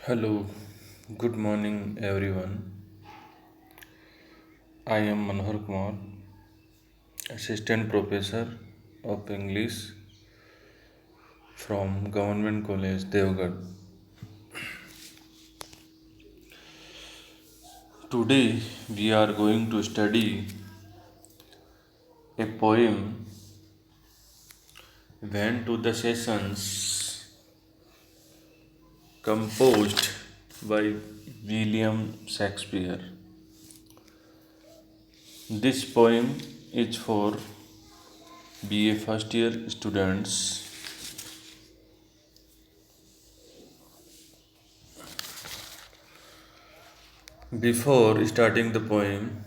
Hello, good morning everyone. I am Manohar Kumar, Assistant Professor of English from Government College, Devgarh. Today we are going to study a poem Went to the Sessions composed by William Shakespeare. This poem is for BA first year students. Before starting the poem,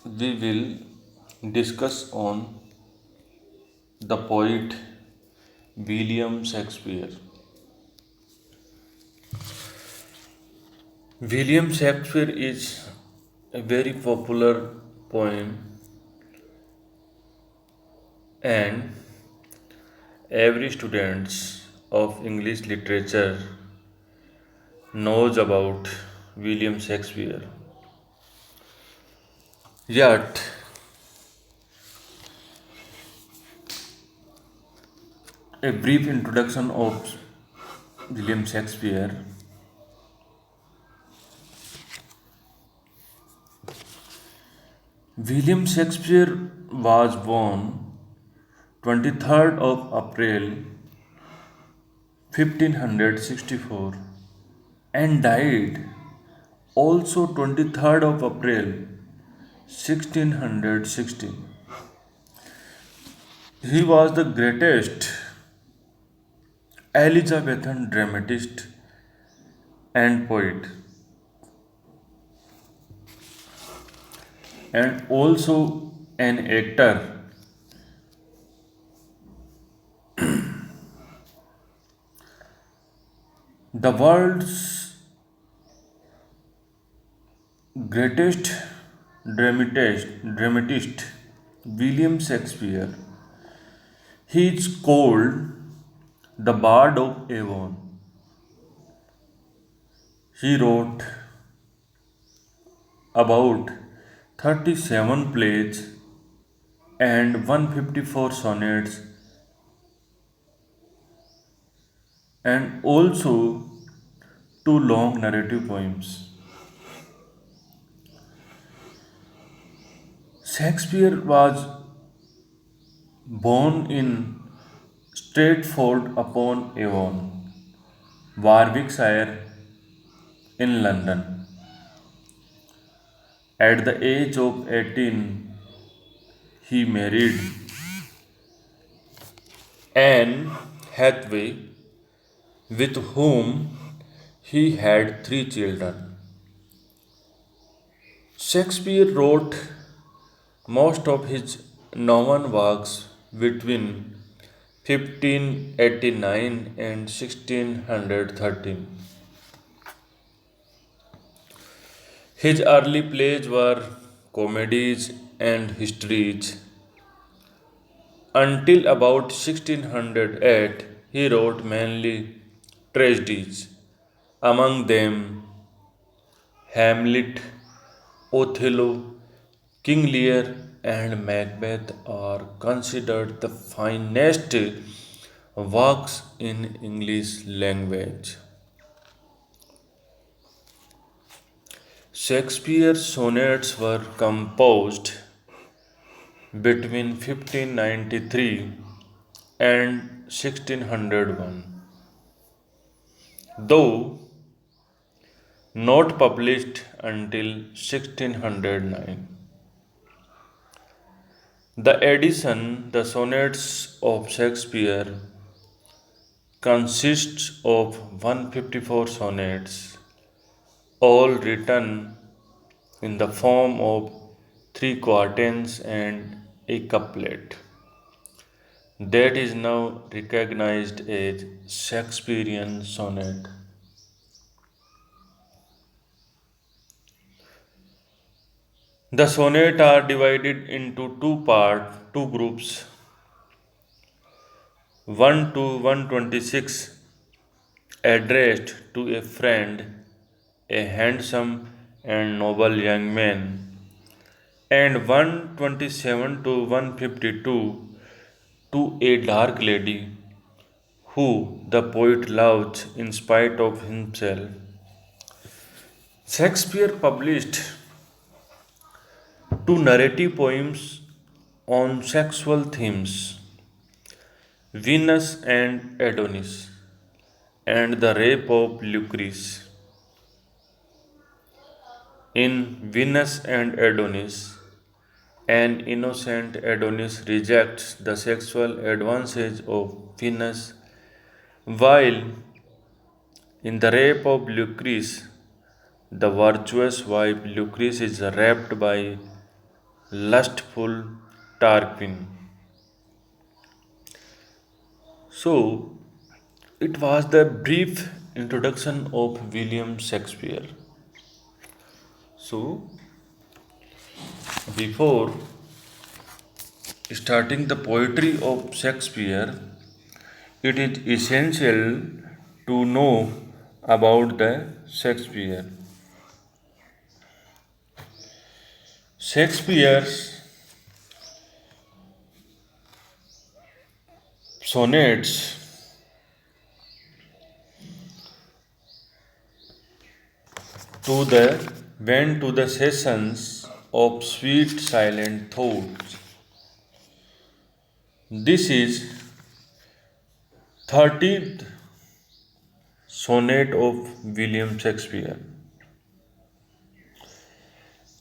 we will discuss on the poet William Shakespeare. William Shakespeare is a very popular poem, and every student of English literature knows about William Shakespeare. Yet, a brief introduction of William Shakespeare. William Shakespeare was born 23rd of April 1564 and died also 23rd of April 1616. He was the greatest Elizabethan dramatist and poet, and also an actor. The world's greatest dramatist William Shakespeare. He is called the Bard of Avon. He wrote about 37 plays and 154 sonnets, and also two long narrative poems. Shakespeare was born in Stratford upon Avon, Warwickshire, in London. At the age of 18, he married Anne Hathaway, with whom he had three children. Shakespeare wrote most of his known works between 1589 and 1613. His early plays were comedies and histories. Until about 1608, he wrote mainly tragedies, among them Hamlet, Othello, King Lear, and Macbeth are considered the finest works in English language. Shakespeare's sonnets were composed between 1593 and 1601, though not published until 1609. The edition, the sonnets of Shakespeare, consists of 154 sonnets, all written in the form of three quatrains and a couplet, that is now recognized as Shakespearean sonnet. The sonnet are divided into two groups. 1 to 126, addressed to a friend, a handsome and noble young man, and 127 to 152, to a dark lady who the poet loves in spite of himself. Shakespeare published two narrative poems on sexual themes, Venus and Adonis, and the rape of Lucrece. In Venus and Adonis, an innocent Adonis rejects the sexual advances of Venus, while in the rape of Lucrece, the virtuous wife Lucrece is raped by lustful Tarquin. So, it was the brief introduction of William Shakespeare. So, before starting the poetry of Shakespeare, it is essential to know about the Shakespeare. Shakespeare's sonnets to the went to the sessions of sweet silent thoughts. This is 30th sonnet of William Shakespeare.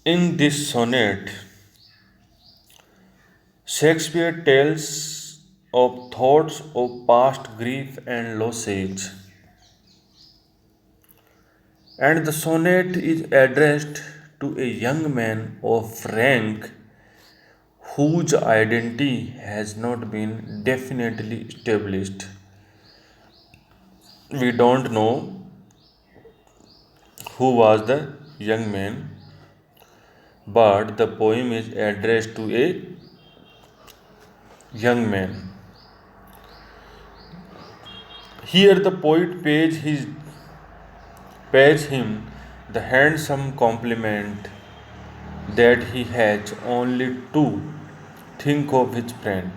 In this sonnet, Shakespeare tells of thoughts of past grief and losses, and the sonnet is addressed to a young man of rank whose identity has not been definitely established. We don't know who was the young man, but the poem is addressed to a young man. Here the poet pays him the handsome compliment that he has only to think of his friend,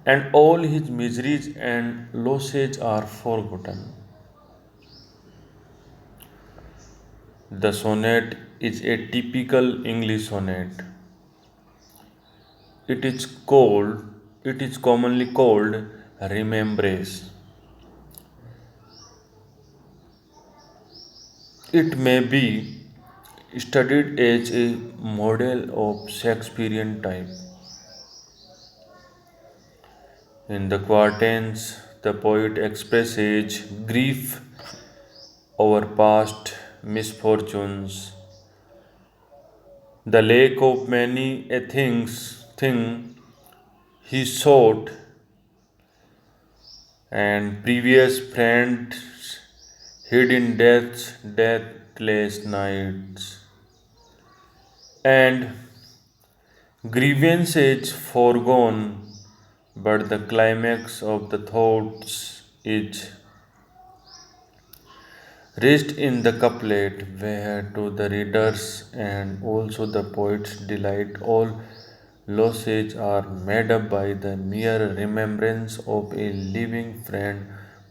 and all his miseries and losses are forgotten. The sonnet is a typical English sonnet. It is called it is commonly called remembrance. It may be studied as a model of Shakespearean type. In the quatrains, the poet expresses grief over past misfortunes, the lack of many a thing he sought, and previous friends hid in deathless nights, and grievances foregone, but the climax of the thoughts is reached in the couplet, where to the readers and also the poet's delight all losses are made up by the mere remembrance of a living friend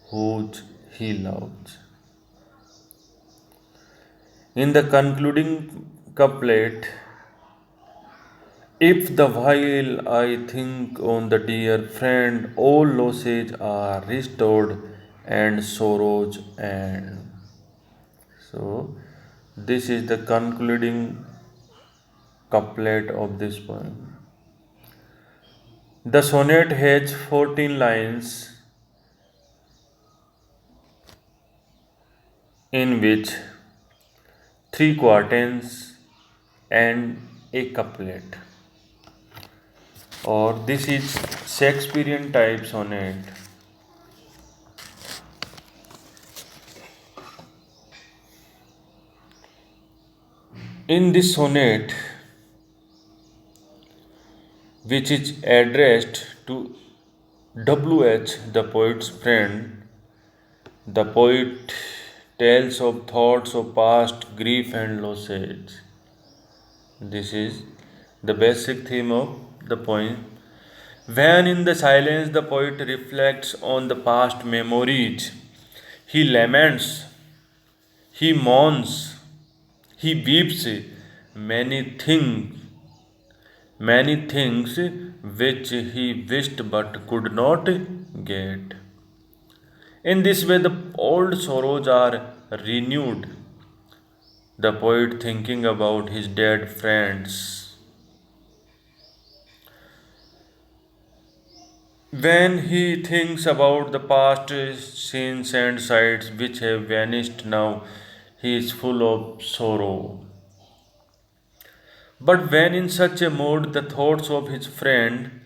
whom he loves. In the concluding couplet, if the while I think on the dear friend, all losses are restored and sorrows end. So, this is the concluding couplet of this poem. The sonnet has 14 lines in which three quatrains and a couplet. Or this is Shakespearean type sonnet. In this sonnet, which is addressed to W.H., the poet's friend, the poet tells of thoughts of past grief and losses. This is the basic theme of the poem. When in the silence the poet reflects on the past memories, he laments, he mourns, he weeps many things, many things which he wished but could not get. In this way, the old sorrows are renewed. The poet thinking about his dead friends. When he thinks about the past scenes and sights which have vanished now, he is full of sorrow. But when in such a mood the thoughts of his friend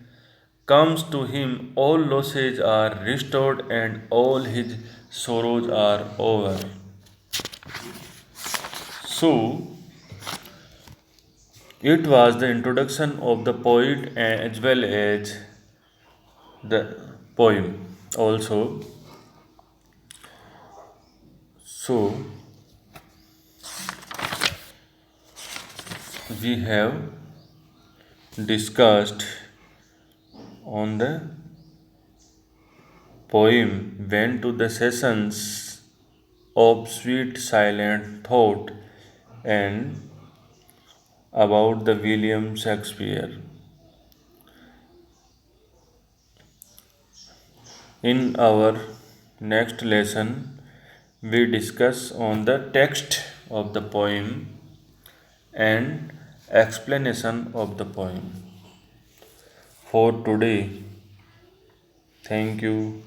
comes to him, all losses are restored and all his sorrows are over. So, it was the introduction of the poet as well as the poem also. So, we have discussed on the poem went to the sessions of sweet silent thought and about the William Shakespeare. In our next lesson, we discuss on the text of the poem and explanation of the poem. For today, thank you.